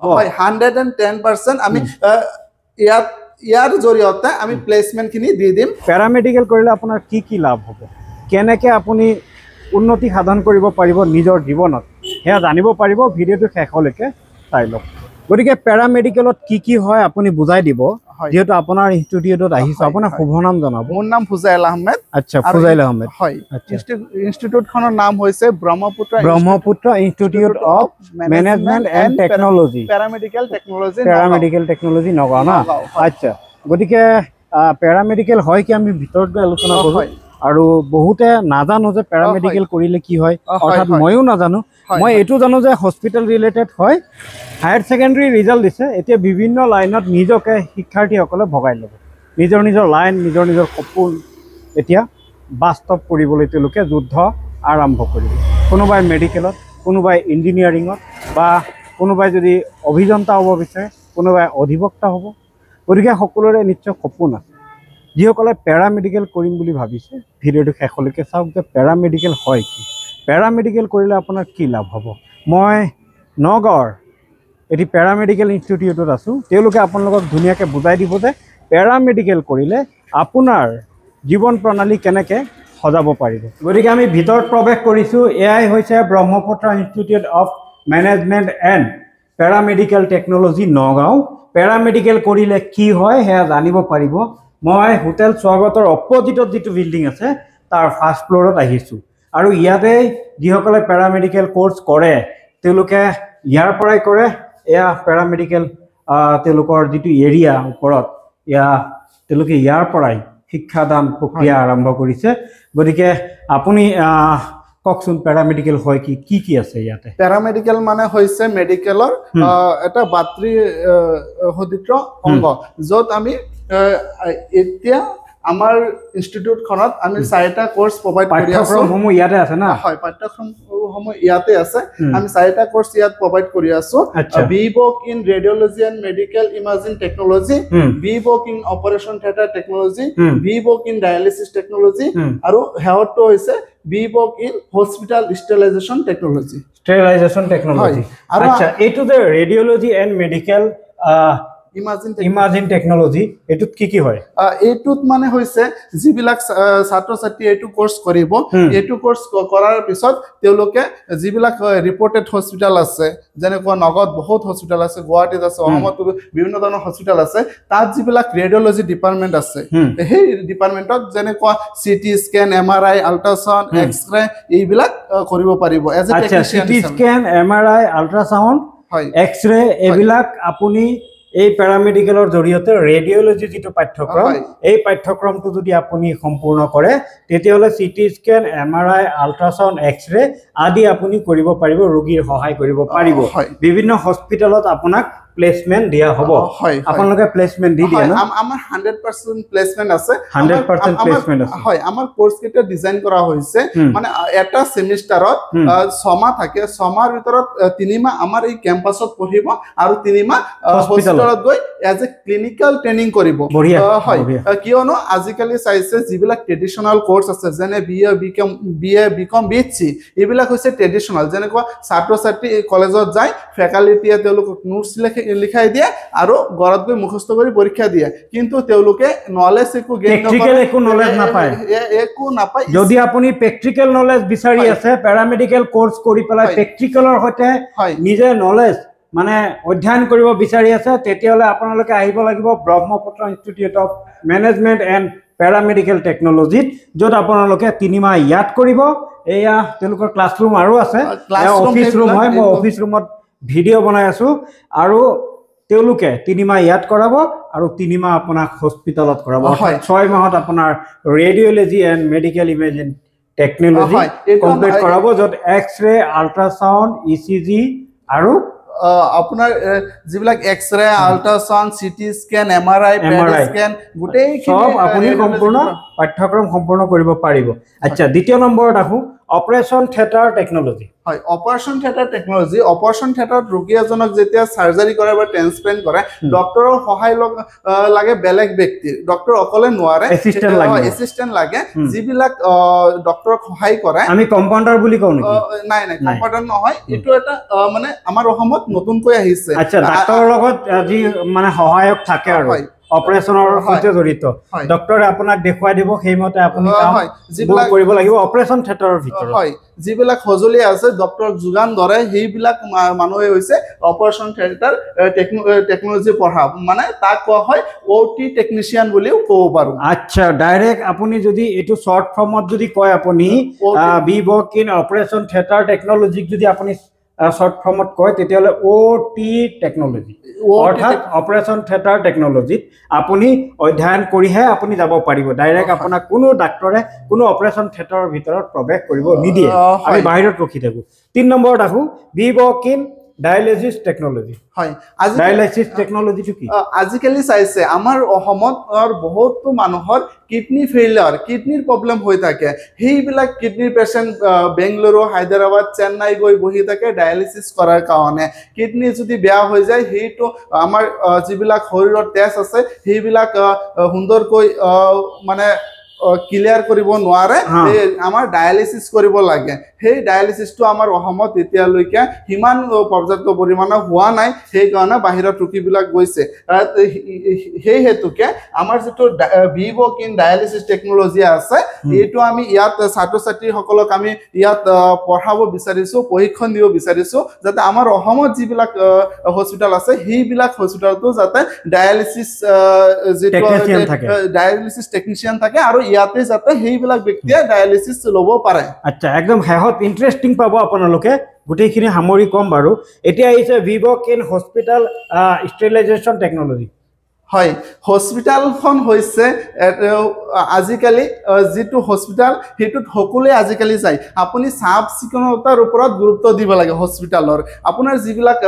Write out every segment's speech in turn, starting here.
হয় 110% আমি ইয়াৰ জৰিয়তে আমি প্লেসমেন্টখিনি দি দিম প্যাৰামেডিকেল কৰিলে আপোনাৰ কি কি লাভ হ'ব কেনেকৈ আপুনি উন্নতি সাধন কৰিব পাৰিব নিজৰ জীৱনত হেয়া জানিব পাৰিব ভিডিঅ'টো শেষলৈকে চাই লওক গতিকে প্যাৰামেডিকেলত কি হয় আপুনি বুজাই দিব যেহেতু আপোনাৰ ইনষ্টিটিউটত আহিছে আপোনাৰ শুভ নাম জনাব মোৰ নাম ফুজাইল আহমেদ আচ্ছা ফুজাইল আহমেদ হয় ইনষ্টিটিউটখনৰ নাম হৈছে Brahmaputra institute of management and technology paramedical technology Nagaon না আচ্ছা গতিকে প্যাৰামেডিকেল হয় কি আমি ভিতৰত গৈ আলোচনা কৰোঁ আৰু বহুতে নাজানো যে প্যাৰামেডিকেল কৰিলে কি হয় অৰ্থাৎ ময়ো নাজানো মই এইটো জানো যে হস্পিটেল ৰিলেটেড হয় হায়াৰ সেকেন্ডাৰী ৰিজাল্ট দিছে এতিয়া বিভিন্ন লাইনত নিজকে শিক্ষাৰ্থীসকলে ভগাই ল'ব নিজৰ লাইন নিজৰ সপোন এতিয়া বাস্তৱ কৰিবলৈ তেওঁলোকে যুদ্ধ আৰম্ভ কৰিব কোনোবাই মেডিকেলত কোনোবাই ইঞ্জিনিয়াৰিঙত বা কোনোবাই যদি অভিযন্তা হ'ব বিচাৰে কোনোবাই অধিবক্তা হ'ব গতিকে সকলোৰে নিশ্চয় সপোন আছে যিসকলে প্যাৰামেডিকেল কৰিম বুলি ভাবিছে ভিডিঅ'টো শেষলৈকে চাওক যে প্যাৰামেডিকেল হয় কি প্যাৰামেডিকেল কৰিলে আপোনাৰ কি লাভ হ'ব মই নগাঁৱৰ এটি প্যাৰামেডিকেল ইনষ্টিটিউটত আছোঁ তেওঁলোকে আপোনালোকক ধুনীয়াকৈ বুজাই দিব যে প্যাৰামেডিকেল কৰিলে আপোনাৰ জীৱন প্ৰণালী কেনেকৈ সজাব পাৰিব গতিকে আমি ভিতৰত প্ৰৱেশ কৰিছোঁ এয়াই হৈছে Brahmaputra institute of management and paramedical technology Nagaon paramedical কৰিলে কি হয় সেয়া জানিব পাৰিব মই হোটেল স্বাগতৰ অপজিটত যিটো বিল্ডিং আছে তাৰ ফাৰ্ষ্ট ফ্ল'ৰত আহিছোঁ আৰু ইয়াতে যিসকলে প্যাৰামেডিকেল কোৰ্চ কৰে তেওঁলোকে ইয়াৰ পৰাই কৰে এয়া প্যাৰামেডিকেল তেওঁলোকৰ যিটো এৰিয়া ওপৰত তেওঁলোকে ইয়াৰ পৰাই শিক্ষাদান প্ৰক্ৰিয়া আৰম্ভ কৰিছে গতিকে আপুনি কওকচোন প্যাৰামেডিকেল হয় কি আছে ইয়াতে প্যাৰামেডিকেল মানে হৈছে মেডিকেলৰ এটা বাতৰি সদিত্ৰ অংগ য'ত আমি এতিয়া আমাৰ ইনষ্টিটিউটখনত আমি 4টা কোৰ্স প্ৰভাইড কৰি আছো পাঠ্যক্ৰমসমূহ ইয়াতে আছে না হয় পাঠ্যক্ৰমসমূহ ইয়াতে আছে আমি 4টা কোৰ্স ইয়াত প্ৰভাইড কৰি আছো BVoc in radiology and medical imaging technology BVoc in operation theatre technology BVoc in dialysis technology আৰু হেয়াৰটো হৈছে BVoc in hospital sterilisation technology আচ্ছা এইটো যে radiology and medical imaging technology এটুত কি হয় এটুত মানে হৈছে যিবিলাক ছাত্ৰ ছাত্ৰী এটু কোৰ্স কৰিব এটু কোৰ্স কৰাৰ পিছত তেওঁলোকে যিবিলাক ৰিপৰ্টেড হস্পিটেল আছে যেনেকুৱা নগদ বহুত হস্পিটেল আছে গুৱাহাটীত আছে অসমত বিভিন্ন ধৰণৰ হস্পিটেল আছে তাত যিবিলাক ৰেডিঅলজি ডিপাৰ্টমেন্ট আছে সেই ডিপাৰ্টমেন্টত যেনেকুৱা CT scan MRI ultrasound X-ray এইবিলাক কৰিব পাৰিব as a technician CT scan MRI ultrasound X-ray এইবিলাক আপুনি এই প্যাৰামেডিকেলৰ জৰিয়তে ৰেডিঅলজি যিটো পাঠ্যক্ৰম এই পাঠ্যক্ৰমটো যদি আপুনি সম্পূৰ্ণ কৰে তেতিয়াহ'লে সিটি স্ক্যান এমআৰআই আল্ট্ৰাসাউন্ড এক্সৰে আদি আপুনি কৰিব পাৰিব ৰোগীৰ সহায় কৰিব পাৰিব বিভিন্ন হস্পিটেলত আপোনাক প্লেসমেন্ট দিয়া হ'ব আপোনালোকে প্লেসমেন্ট দি দিয়ে না আমাৰ 100% প্লেসমেন্ট আছে 100% প্লেসমেন্ট আছে হয় আমাৰ কোৰ্স কেটা ডিজাইন কৰা হৈছে মানে এটা সেমিষ্টাৰত 6 মাহ থাকে 6 মাহৰ ভিতৰত 3 মাহ আমাৰ এই ক্যাম্পাছত পঢ়িব আৰু 3 মাহ হস্পিটেলত গৈ এজ এ ক্লিনিক্যাল ট্ৰেইনিং কৰিব হয় কিয়নো আজিকালি চাইছে যিবিলাক ট্ৰেডিশনাল কোৰ্স আছে যেনে বিএ বিকম বিএসসি এইবিলাক হৈছে ট্ৰেডিশনাল যেনেকুৱা ছাত্ৰ ছাত্ৰী কলেজত যায় ফেকাল্টিয়ে তেওঁলোকক নোটছ লিখাই দিয়ে আৰু ঘৰত গৈ মুখস্থ কৰি পৰীক্ষা দিয়ে কিন্তু তেওঁলোকে নলেজ একো গেইন প্ৰ্যাকটিক্যাল একো নলেজ নাপায় যদি আপুনি প্ৰ্যাকটিক্যাল নলেজ বিচাৰি আছে প্যাৰামেডিকেল কোৰ্স কৰি পেলাই প্ৰ্যাকটিক্যালৰ সৈতে নিজে নলেজ মানে অধ্যয়ন কৰিব বিচাৰি আছে তেতিয়াহলে আপোনালোকে আহিব লাগিব Brahmaputra institute of management and paramedical টেকনলজিত য'ত আপোনালোকে 3 মাহ ইয়াত কৰিব এয়া তেওঁলোকৰ ক্লাছৰুম আৰু আছে অফিস ৰুম হয় মই অফিস ৰুমত ভিডিও বনাই আছো আৰু তেওঁলোকে 3 মাহ ইয়াত কৰাব আৰু 3 মাহ আপোনাক হস্পিটেলত কৰাব 6 মাহত আপোনাৰ radiology and medical imaging technology complete কৰাব য'ত এক্সৰে আল্ট্ৰাসাউন্ড ইচিজি আৰু আপোনাৰ যিবিলাক X-ray ultrasound CT scan MRI PET scan গোটেই সব আপুনি সম্পূৰ্ণ পাঠ্যক্ৰম সম্পূৰ্ণ কৰিব পাৰিব আচ্ছা দ্বিতীয় নম্বৰত আহো অপাৰেশ্যন থিয়েটাৰ টেকনলজি হয় অপাৰেশ্যন থিয়েটাৰ টেকনলজি অপাৰেশ্যন থিয়েটাৰত ৰোগী এজনক যেতিয়া সাৰ্জাৰী কৰে বা ট্ৰান্সপ্লান্ট কৰে ডক্টৰৰ সহায় লাগে বেলেগ ব্যক্তিৰ ডক্টৰ অকলে নোৱাৰে এসিস্ট্যান্ট লাগে যিবিলাক ডক্টৰক সহায় কৰে আমি কম্পাউণ্ডাৰ বুলি কওঁ নেকি নাই কম্পাউণ্ডাৰ নহয় এটো এটা মানে আমাৰ অসমত নতুনকৈ আহিছে আচ্ছা ডাক্তৰৰ লগত যি মানে সহায়ক থাকে আৰু অপাৰেশনৰ সৈতে জড়িত ডক্টৰে আপোনাক দেখুৱাই দিব সেইমতে আপুনি কাম কৰিব লাগিব অপাৰেশ্যন থিয়েটাৰৰ ভিতৰত হয় যিবিলাক সজলি আছে ডক্টৰক যোগান ধৰে সেইবিলাক মানুহে হৈছে অপাৰেশ্যন থিয়েটাৰ টেকনলজি পঢ়া মানে তাক কোৱা হয় ওটি টেকনিশিয়ান বুলিও ক'ব পাৰো আচ্ছা ডাইৰেক্ট আপুনি যদি এটো শৰ্ট ফৰ্মত যদি কয় আপুনি B work in operation theatre টেকনলজিক যদি আপুনি শৰ্ট ফৰ্মত কয় তেতিয়ালে ওটি টেকনলজি অৰ্থাৎ অপাৰেশন থিয়েটাৰ টেকনলজিত আপুনি অধ্যয়ন কৰিহে আপুনি যাব পাৰিব ডাইৰেক্ট আপোনাক কোনো ডাক্তৰে কোনো অপাৰেশন থিয়েটাৰৰ ভিতৰত প্ৰৱেশ কৰিব নিদিয়ে আমি বাহিৰত ৰখি থাকো 3 নম্বৰত আহো B work in dialysis technology হয় ডায়ালিসিস টেকনলজি কি আজিকালি চাইছে আমাৰ অসমত বহুত মানুহৰ কিডনি ফেইলিয়াৰ কিডনিৰ প্ৰবলেম হৈ থাকে সেইবিলাক কিডনিৰ পেশেন্ট বেংগলুৰু হায়দৰাবাদ চেন্নাই গৈ বহি থাকে ডায়ালিসিস কৰাৰ কাৰণে কিডনি যদি বেয়া হৈ যায় হেইটো আমাৰ যিবিলাক শৰীৰৰ তেজ আছে সেইবিলাক সুন্দৰকৈ মানে ক্লিয়াৰ কৰিব নোৱাৰে আমাৰ ডায়ালিসিস কৰিব লাগে সেই ডায়ালিসিসটো আমাৰ অসমত এতিয়ালৈকে হিমান পৰ্যাপ্ত পৰিমাণৰ হোৱা নাই সেই কাৰণে বাহিৰত ৰোগীবিলাক গৈছে সেই হেতুকে আমাৰ যেটো B work in dialysis technology আছে এইটো আমি ইয়াত ছাত্ৰ ছাত্ৰীসকলক আমি ইয়াত পঢ়াব বিচাৰিছো প্ৰশিক্ষণ দিব বিচাৰিছো যাতে আমাৰ অসমত যিবিলাক হস্পিটাল আছে সেইবিলাক হস্পিটালটো যাতে ডায়ালিসিস ডায়ালিসিস টেকনিশিয়ান থাকে আৰু ইয়াতে যাতে সেইবিলাক ব্যক্তিয়ে ডায়ালিসিস লব পাৰে আচ্ছা একদম হেহত ইন্টাৰেষ্টিং পাব আপোনালোকে গুটেইখিনি সামৰি কম বাৰু এতিয়া আহিছে B work in hospital sterilisation technology হয় হস্পিটালখন হৈছে আজিকালি যেটো হস্পিটাল হেতুত সকলোৱে আজিকালি যায় আপুনি সাব সিকনতাৰ ওপৰত গুৰুত্ব দিব লাগে হস্পিটালৰ আপোনাৰ যিবিলাক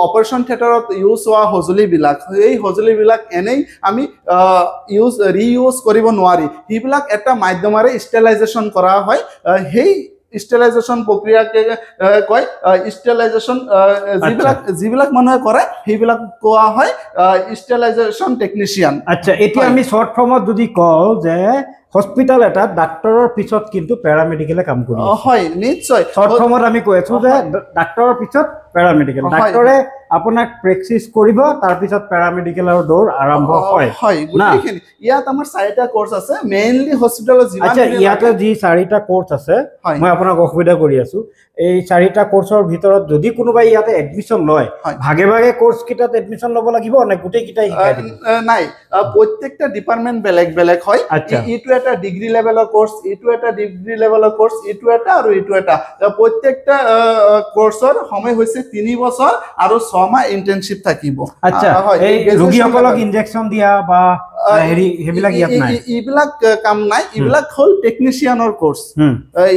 অপাৰেশ্যন থিয়েটাৰত ইউজ হোৱা হজলি বিলাক এই হজলি বিলাক এনেই আমি ৰিইউজ কৰিব নোৱাৰি হিবিলাক এটা মাধ্যমেৰে স্টেৰিলাইজেশ্যন কৰা হয় সেই স্টেৰিলাইজেশ্যন প্ৰক্ৰিয়াকে কয় স্টেৰিলাইজেশ্যন যিবিলাক মানুহে কৰে সেইবিলাক কোৱা হয় স্টেৰিলাইজেশ্যন টেকনিশিয়ান আচ্ছা এতিয়া আমি শৰ্ট ফৰ্মত যদি কও যে হস্পিটাল এটা ডাক্তৰৰ পিছত কিন্তু প্যাৰামেডিকেলে কাম কৰি হয় নিশ্চয় শৰ্ট ফৰ্মত আমি কৈছো যে ডাক্তৰৰ পিছত প্যাৰামেডিকেল ডাক্তৰে আপোনাক প্ৰেক্টিস কৰিব তাৰ পিছত প্যাৰামেডিকেলৰ দৌৰ আৰম্ভ হয় হয় গুটেইখিনি ইয়াত আমাৰ 4টা কোর্স আছে মেইনলি হস্পিটালত যিমান আচ্ছা ইয়াতে যি 4টা কোর্স আছে মই আপোনাক অসুবিধা কৰি আছো এই 4টা কোৰ্সৰ ভিতৰত যদি কোনোবাই ইয়াতে এডমিশন লয় ভাগে ভাগে কোর্স কিটাত এডমিশন লব লাগিব না গুটেই কিটাই শিকাই দিব নাই প্ৰত্যেকটা ডিপাৰ্টমেন্ট বেলেগ বেলেগ হয় ইটো এটা ডিগ্ৰী লেভেলৰ কোৰ্স ইটো এটা ডিগ্ৰী লেভেলৰ কোৰ্স ইটো এটা আৰু ইটো এটা প্ৰত্যেকটা কোৰ্সৰ সময় হৈছে 3 বছৰ আৰু 6 মাহ ইন্টাৰ্নশিপ থাকিব আচ্ছা এই ৰোগীসকলক ইনজেকশন দিয়া বা হেৰি হেবিলাক ইয়াত নাই ইবিলাক কাম নাই ইবিলাক হল টেকনিশিয়ানৰ কোৰ্স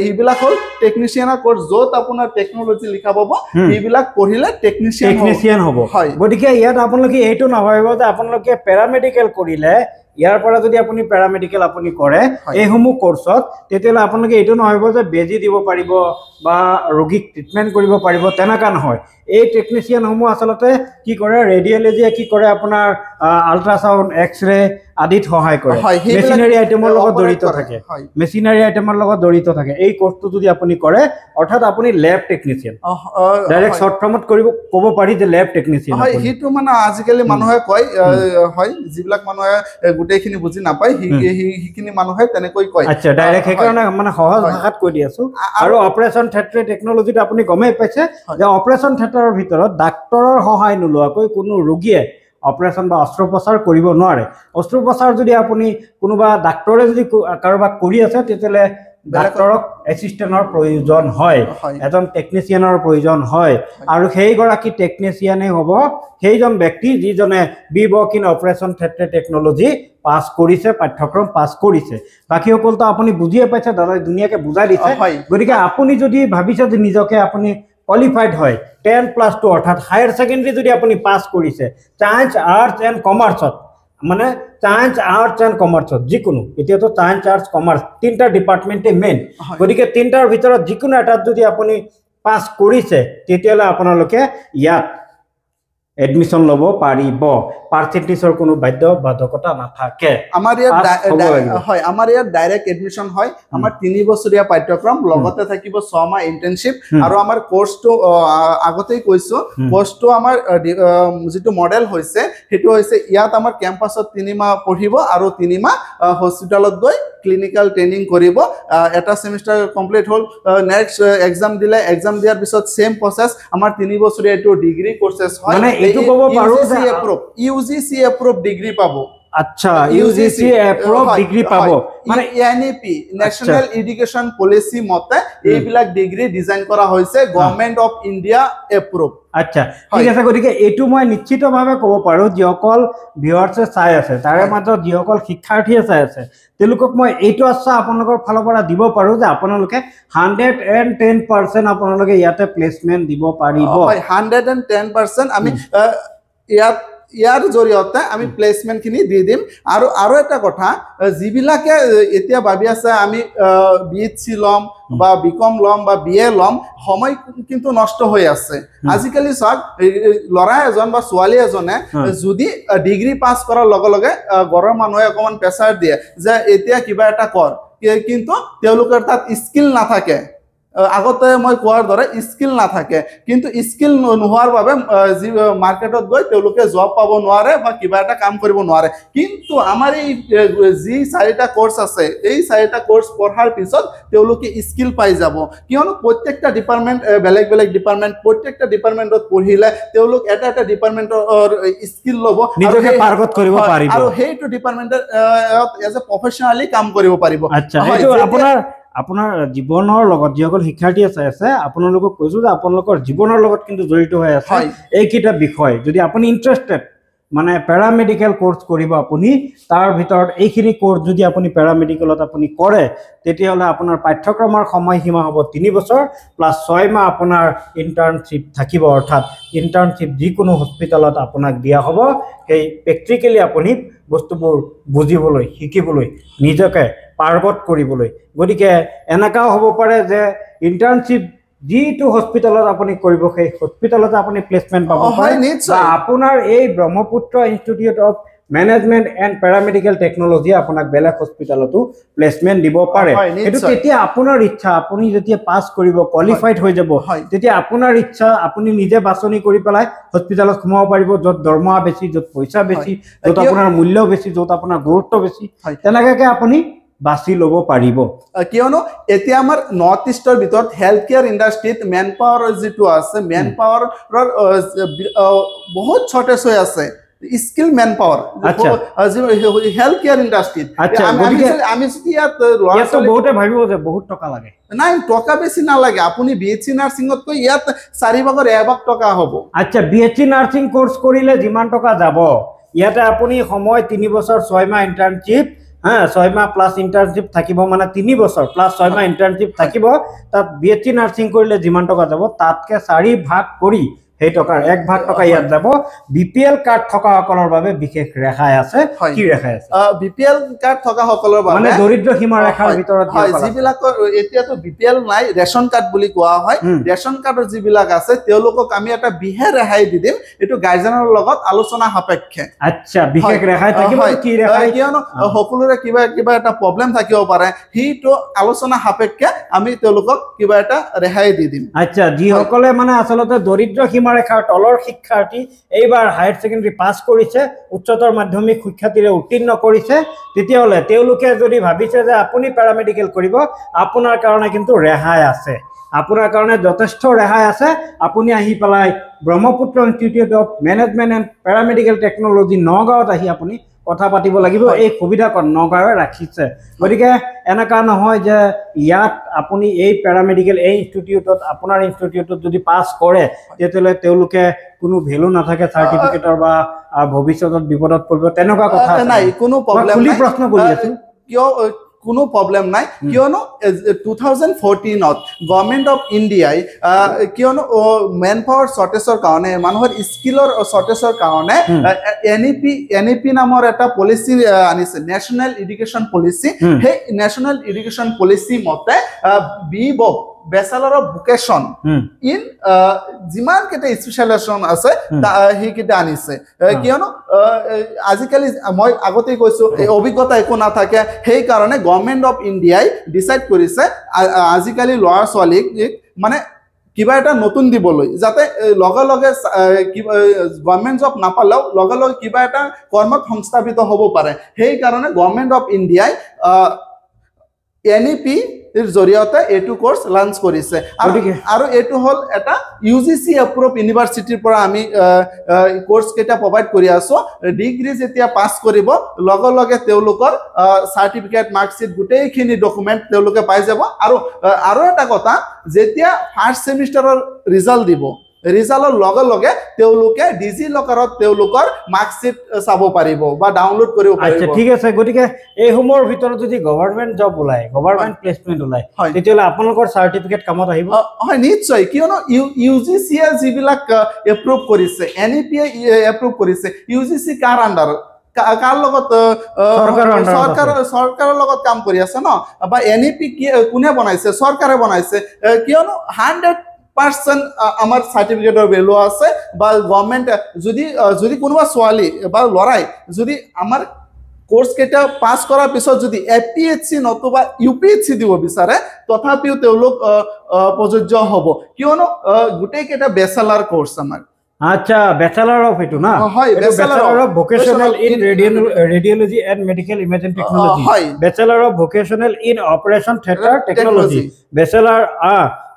ইবিলাক হল টেকনিশিয়ানৰ কোৰ্স যত আপোনাৰ টেকনলজি লিখা পাব ইবিলাক পঢ়িলে টেকনিশিয়ান হ'ব গতিকে ইয়াত আপোনালোকে এইটো নভাবিব যে আপোনালোকে প্যাৰামেডিকেল কৰিলে ইয়াৰ পৰা যদি আপুনি প্যাৰামেডিকেল আপুনি কৰে এইসমূহ কোৰ্সত তেতিয়ালে আপোনালোকে এইটো নভাবিব যে বেজি দিব পাৰিব বা ৰোগীক ট্ৰিটমেন্ট কৰিব পাৰিব তেনেকা নহয় এই টেকনিশিয়ান সমূহ আসলতে কি কৰে ৰেডিঅলজিয়ে কি কৰে আপোনাৰ আল্ট্ৰাসাউন্ড এক্স-ৰে আদিত সহায় কৰে মেচিনাৰী আইটেমৰ লগত জড়িত থাকে মেচিনাৰী আইটেমৰ লগত জড়িত থাকে এই কোৰ্সটো যদি আপুনি কৰে অৰ্থাৎ আপুনি ল্যাব টেকনিশিয়ান ডাইৰেক্ট শৰ্ট ফৰ্মত কৰিব ক'ব পাৰি যে ল্যাব টেকনিশিয়ান হয় হিটো মানে আজিকালি মানুহে কয় হয় যিবিলাক মানুহে গুটেইখিনি বুজি নাপায় হিখিনি মানুহে তেনেকৈ কয় আচ্ছা ডাইৰেক্ট হেকাৰণে মানে সহজ ভাষাত কৈ দি আছো আৰু অপাৰেশ্যন থিয়েটাৰ টেকনলজিত আপুনি গমে পাইছে যে অপাৰেশ্যন থিয়েটাৰৰ ভিতৰত ডাক্তৰৰ সহায় নোলোৱাকৈ কোনো ৰোগীয়ে অপাৰেশ্যন বা অস্ত্ৰোপচাৰ কৰিব নোৱাৰে অস্ত্ৰোপচাৰ যদি আপুনি কোনোবা ডাক্তৰে যদি কাৰোবাক কৰি আছে তেতিয়ালে ডাক্তৰক এসিস্ট্যান্টৰ প্ৰয়োজন হয় এজন টেকনিশিয়ানৰ প্ৰয়োজন হয় আৰু সেই গৰাকী টেকনিশিয়ানে হ'ব সেইজন ব্যক্তি যিজনে B work in operation theatre technology pass কৰিছে পাঠ্যক্ৰম পাস কৰিছে বাকি সকলতো আপুনি বুজিয়ে পাইছে দাদা দুনিয়াকে বুজাই দিছে গতিকে আপুনি যদি ভাবিছে যে নিজকে আপুনি qualified হয় 10+2 অর্থাৎ হায়ার সেকেন্ডারি যদি আপনি পাস কৰিছে সায়েন্স আৰ্টস এন্ড কমাৰ্সত মানে সায়েন্স আৰ্টছ এণ্ড কমাৰ্চত যিকোনো এতিয়াতো সায়েন্স আৰ্টছ কমাৰ্চ তিনিটা ডিপাৰ্টমেণ্টে মেইন গতিকে তিনিটাৰ ভিতৰত যিকোনো এটাত যদি আপুনি পাছ কৰিছে তেতিয়াহ'লে আপোনালোকে ইয়াত এডমিশন লব পাৰিব পাৰ্চেন্টেজৰ কোনো বাধ্যবাধকতা নাথাকে আমাৰ ইয়াত ডাইৰেক্ট এডমিশন হয় আমাৰ 3 বছৰীয়া পাঠ্যক্ৰম লগতে থাকিব 6 মাহ ইন্টাৰ্নশিপ আৰু আমাৰ কোৰ্সটো আগতেই কৈছো কোৰ্সটো আমাৰ যেটো মডেল হৈছে হেতু হৈছে ইয়াত আমাৰ ক্যাম্পাছত 3 মাহ পঢ়িব আৰু 3 মাহ হস্পিটালত গৈ ক্লিনিক্যাল ট্ৰেইনিং কৰিব এটা সেমিস্টাৰ কমপ্লিট হল নেক্সট এক্সাম দিলে এক্সাম দিয়াৰ পিছত সেম প্ৰসেস আমাৰ 3 বছৰীয়া এটো ডিগ্ৰী কোৰ্সেস হয় মানে এটো ক'ব পাৰো যে UGC এপ্ৰুভ ডিগ্ৰী পাব আচ্ছা UGC এপ্ৰুভ ডিগ্ৰী পাব মানে NEP ন্যাশনাল এডুকেশন পলিসি মতে এইবিলাক ডিগ্ৰী ডিজাইন কৰা হৈছে গভৰ্নমেন্ট অফ ইন্ডিয়া এপ্ৰুভ আচ্ছা ঠিক আছে গতিকে এটো মই নিশ্চিতভাৱে ক'ব পাৰো যিসকল ভিউয়াৰ্ছে চাই আছে তাৰে মাজত যিসকল শিক্ষাৰ্থীয়ে চাই আছে তেওঁলোকক মই এইটো আশা আপোনালোকৰ ফালৰ পৰা দিব পাৰো যে আপোনালোকে 110% আপোনালোকে ইয়াতে প্লেসমেন্ট দিব পাৰিব হয় 110% আমি ইয়াৰ জৰিয়তে আমি প্লেসমেন্ট খিনি দি দিম আৰু এটা কথা যিবিলাকে এতিয়া ভাবি আছে আমি BSc লম বা বিকম লম বা BA লম সময় কিন্তু নষ্ট হৈ আছে আজিকালি সব লৰা এজন বা ছোৱালী এজনে যদি ডিগ্ৰী পাস কৰাৰ লগে লগে ঘৰৰ মানুহে অকমান প্ৰেছাৰ দিয়ে যে এতিয়া কিবা এটা কৰ কিন্তু তেওঁলোকৰ তাত স্কিল নাথাকে আগতে মই কোৱাৰ দৰে স্কিল নাথাকে কিন্তু স্কিল নোহোৱাৰ বাবে যি মাৰ্কেটত গৈ তেওঁলোকে জব পাব নোৱাৰে বা কিবা এটা কাম কৰিব নোৱাৰে কিন্তু আমাৰ এই যি চাৰিটা কোৰ্স আছে এই চাৰিটা কোৰ্স পঢ়াৰ পিছত তেওঁলোকে স্কিল পাই যাব কিয়নো প্ৰত্যেকটা ডিপাৰ্টমেন্ট বেলেগ বেলেগ ডিপাৰ্টমেন্ট প্ৰত্যেকটা ডিপাৰ্টমেন্টত পঢ়িলে তেওঁলোক এটা ডিপাৰ্টমেন্টৰ স্কিল ল'ব নিজকে পাৰ্গত কৰিব পাৰিব আৰু সেইটো ডিপাৰ্টমেন্টৰ এজ এ প্ৰফেশনালি কাম কৰিব পাৰিব আচ্ছা এইটো আপোনাৰ জীৱনৰ লগত যিসকল শিক্ষাৰ্থী আছে আপোনালোকক কৈছো যে আপোনালোকৰ জীৱনৰ লগত কিন্তু জড়িত হৈ আছে এই কিটা বিষয় যদি আপুনি ইন্টাৰেস্টেড মানে প্যাৰামেডিকেল কোৰ্স কৰিব আপুনি তাৰ ভিতৰত এইখিনি কোৰ্স যদি আপুনি প্যাৰামেডিকেলত আপুনি কৰে তেতিয়াহলে আপোনাৰ পাঠ্যক্ৰমৰ সময়সীমা হ'ব 3 বছৰ প্লাস 6 মাহ আপোনাৰ ইন্টাৰ্নশিপ থাকিব অৰ্থাৎ ইন্টাৰ্নশিপ যিকোনো হস্পিটালত আপোনাক দিয়া হ'ব সেই প্ৰ্যাকটিক্যালি আপুনি বস্তুবোৰ বুজিবলৈ শিকিবলৈ নিজকে পাৰ্গত কৰিবলৈ গতিকে এনেকাও হ'ব পাৰে যে ইন্টাৰ্নশিপ যিটো হস্পিটালত আপুনি কৰিব সেই হস্পিটালত আপুনি প্লেসমেন্ট পাব পাৰে বা আপোনাৰ এই Brahmaputra institute of management and paramedical technology আপোনাক বেলেগ হস্পিটালতো প্লেসমেন্ট দিব পাৰে এটো কেতিয়া আপোনাৰ ইচ্ছা আপুনি যেতিয়া পাস কৰিব কোৱালিফাইড হৈ যাব তেতিয়া আপোনাৰ ইচ্ছা আপুনি নিজে বাছনি কৰি পেলাই হস্পিটালত সোমাব পাৰিব যত দৰমহা বেছি যত পইচা বেছি যত আপোনাৰ মূল্য বেছি যত আপোনাৰ গুৰুত্ব বেছি তেনেকাকে আপুনি বাছি লব পাৰিব কিয়নো এতিয়া আমাৰ নৰ্থ ইষ্টৰ ভিতৰত হেলথ কেয়াৰ ইণ্ডাষ্ট্ৰীত মেন পাৱাৰ যেটো আছে মেন পাৱাৰৰ বহুত শৰ্টেজ হৈ আছে skill manpower health care ইণ্ডাষ্ট্ৰীত আমি যদি ইয়াত বহুতে ভাবিব যে বহুত টকা লাগে নাই টকা বেছি নালাগে আপুনি BSc নাৰ্ছিঙত কৈ ইয়াত 4 ভাগৰ 1 ভাগ টকা হ'ব আচ্ছা BSc নাৰ্ছিং কোৰ্স কৰিলে যিমান টকা যাব ইয়াতে আপুনি সময় 3 বছৰ 6 মাহ ইন্টাৰ্নশিপ 6 মাহ প্লাস ইন্টাৰ্নশিপ থাকিব মানে 3 বছৰ প্লাস 6 মাহ ইন্টাৰ্নশিপ থাকিব তাত BSc নাৰ্সিং কৰিলে যিমান টকা যাব তাতকে 4 ভাগ কৰি সেই টকাৰ 1 ভাগ টকা ইয়াত যাব BPL কাৰ্ড থকা সকলৰ বাবে বিশেষ ৰেহাই আছে কি ৰেহাই আছে BPL কাৰ্ড থকা সকলৰ বাবে মানে দৰিদ্ৰ সীমা ৰেখাৰ ভিতৰত যিবিলাকৰ এতিয়াতো BPL নাই ৰেশন কাৰ্ড বুলি কোৱা হয় ৰেশন কাৰ্ডৰ যিবিলাক আছে তেওঁলোকক আমি এটা বিশেষ ৰেহাই দি দিম এটো গাৰ্জেনৰ লগত আলোচনা সাপেক্ষে আচ্ছা বিশেষ ৰেহাই থাকিব কি ৰেহাই কিয়নো সকলোৰে কিবা এটা প্ৰবলেম থাকিব পাৰে হিটো আলোচনা সাপেক্ষে আমি তেওঁলোকক কিবা এটা ৰেহাই দি দিম আচ্ছা যিসকলে মানে আসলতে দৰিদ্ৰ ৰেখাৰ তলৰ শিক্ষাৰ্থী এইবাৰ হায়াৰ সেকেন্ডাৰী পাস কৰিছে উচ্চতৰ মাধ্যমিক শিক্ষাৰ্থীৰে উত্তীৰ্ণ কৰিছে তেতিয়াহলে তেওঁলোকে যদি ভাবিছে যে আপুনি প্যাৰামেডিকেল কৰিব আপোনাৰ কাৰণে কিন্তু ৰেহাই আছে আপোনাৰ কাৰণে যথেষ্ট ৰেহাই আছে আপুনি আহি পেলাই Brahmaputra institute of management and paramedical technology নগাঁৱত আহি আপুনি কথা পাতিব লাগিব এই সুবিধা নগাঁৱে ৰাখিছে গতিকে এনেকা নহয় যে ইয়াত আপুনি এই প্যাৰামেডিকেল এই ইনষ্টিটিউটত আপোনাৰ ইনষ্টিটিউটত যদি পাস কৰে তেতিয়ালে তেওঁলোকে কোনো ভ্যালু নাথাকে সাৰ্টিফিকেটৰ বা ভৱিষ্যতত বিপদত পৰিব তেনেকুৱা কথা নাই কোনো প্ৰবলেম নাই প্ৰশ্ন কৰি আছো কোনো প্ৰব্লেম নাই কিয়নো 2014ত গভৰ্ণমেণ্ট অফ ইণ্ডিয়াই কিয়নো মেন পাৱাৰ শ্বৰ্টেজৰ কাৰণে মানুহৰ স্কিলৰ শ্বৰ্টেজৰ কাৰণে NEP নামৰ এটা পলিচি আনিছে নেশ্যনেল এডুকেশ্যন পলিচি সেই নেশ্যনেল এডুকেশ্যন পলিচি মতে Bachelor of Vocation in যিমান কেইটা স্পেশালাইজেশন আছে সেইকেইটা আনিছে কিয়নো আজিকালি মই আগতে কৈছো অভিজ্ঞতা একো নাথাকে সেই কাৰণে গভৰ্ণমেণ্ট অফ ইণ্ডিয়াই ডিসাইড কৰিছে আজিকালি ল'ৰা ছোৱালীক মানে কিবা এটা নতুন দিবলৈ যাতে লগে লগে গভৰ্ণমেণ্ট জব নাপালেও লগে লগে কিবা এটা কৰ্মত সংস্থাপিত হ'ব পাৰে সেই কাৰণে গভৰ্ণমেণ্ট অফ ইণ্ডিয়াই NEP এৰ জৰিয়তে এটু কোৰ্স লঞ্চ কৰিছে আৰু এটু হল এটা UGC এপ্ৰুভ ইউনিভাৰ্সিটিৰ পৰা আমি কোৰ্স কেটা প্ৰভাইড কৰি আছো ডিগ্ৰী যেতিয়া পাস কৰিব লগে লগে তেওঁলোকৰ সাৰ্টিফিকেট মাৰ্কশিট গুটেইখিনি ডকুমেন্ট তেওঁলোকে পাই যাব আৰু এটা কথা যেতিয়া ফাৰ্স্ট সেমিস্টাৰৰ ৰিজাল্ট দিব ৰিজাল্টৰ লগে লগে তেওঁলোকে ডিজি লকাৰত তেওঁলোকৰ মাৰ্কশিট চাব পাৰিব বা ডাউনলোড কৰিব পাৰিব আচ্ছা ঠিক আছে গটিকে এই হোমৰ ভিতৰত যদি গভৰ্ণমেণ্ট জব ওলাই গভৰ্ণমেণ্ট প্লেসমেন্ট ওলাই তেতিয়ালে আপোনালোকৰ সাৰ্টিফিকেট কামত আহিব হয় নিশ্চয় কিয়নো UGC যিবিলাক এপ্ৰুভ কৰিছে NEP এপ্ৰুভ কৰিছে UGC কাৰ আন্ডাৰ কাৰ লগত চৰকাৰৰ লগত কাম কৰি আছে ন বা NEP কোনে বনাইছে চৰকাৰে বনাইছে কিয়নো 100% আমাৰ সাৰ্টিফিকেটৰ ভ্যালু আছে বা গভৰ্নমেন্ট যদি কোনোবা ছোৱালী বা লৰাই যদি আমাৰ কোৰ্স কেটা পাস কৰাৰ পিছত যদি APHC নতুবা UPHC দিব বিচাৰে তথাপিও তেওঁলোক প্ৰযোজ্য হ'ব কিয়নো গুটেই কেটা ব্যাচেলাৰ কোৰ্স আমাৰ আচ্ছা ব্যাচেলার অফ এটু না bachelor of vocational in radiology and medical imaging technology bachelor of vocational in operation theatre technology bachelor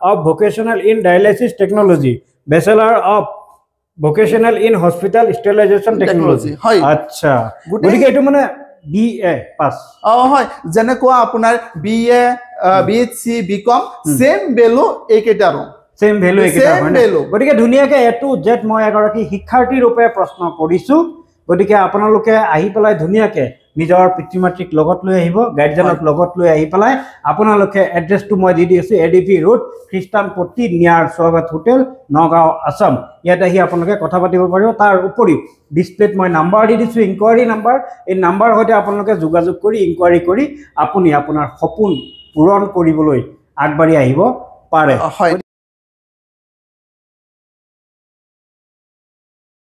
of vocational in dialysis technology bachelor of vocational in hospital sterilization technology acha gotike etu mane BA pass হয় যেনেকুৱা আপোনাৰ BA BHC BCom same value একেটাৰো same value একেটা হয় গতিকে ধুনিয়াকে এটু jet মই এগৰাকী শিক্ষাৰ্থী ৰূপে প্ৰশ্ন কৰিছো গতিকে আপোনালোকে আহি পেলাই ধুনিয়াকে নিজৰ পিতৃমাতৃক লগত লৈ আহিব গাৰ্ডিয়ানক লগত লৈ আহি পেলাই আপোনালোকে এড্ৰেছটো মই দি দিছো ADP ৰোড খ্ৰীষ্টান পট্টি নিয়াৰ স্বাগত হোটেল নগাঁও আসাম ইয়াত আহি আপোনালোকে কথা পাতিব পাৰিব তাৰ উপৰি ডিসপ্লেত মই নাম্বাৰ দি দিছো ইনকুৱাৰী নাম্বাৰ এই নাম্বাৰ হৈতে আপোনালোকে যোগাযোগ কৰি ইনকুৱাৰী কৰি আপুনি আপোনাৰ সপোন পূৰণ কৰিবলৈ আগবাঢ়ি আহিব পাৰে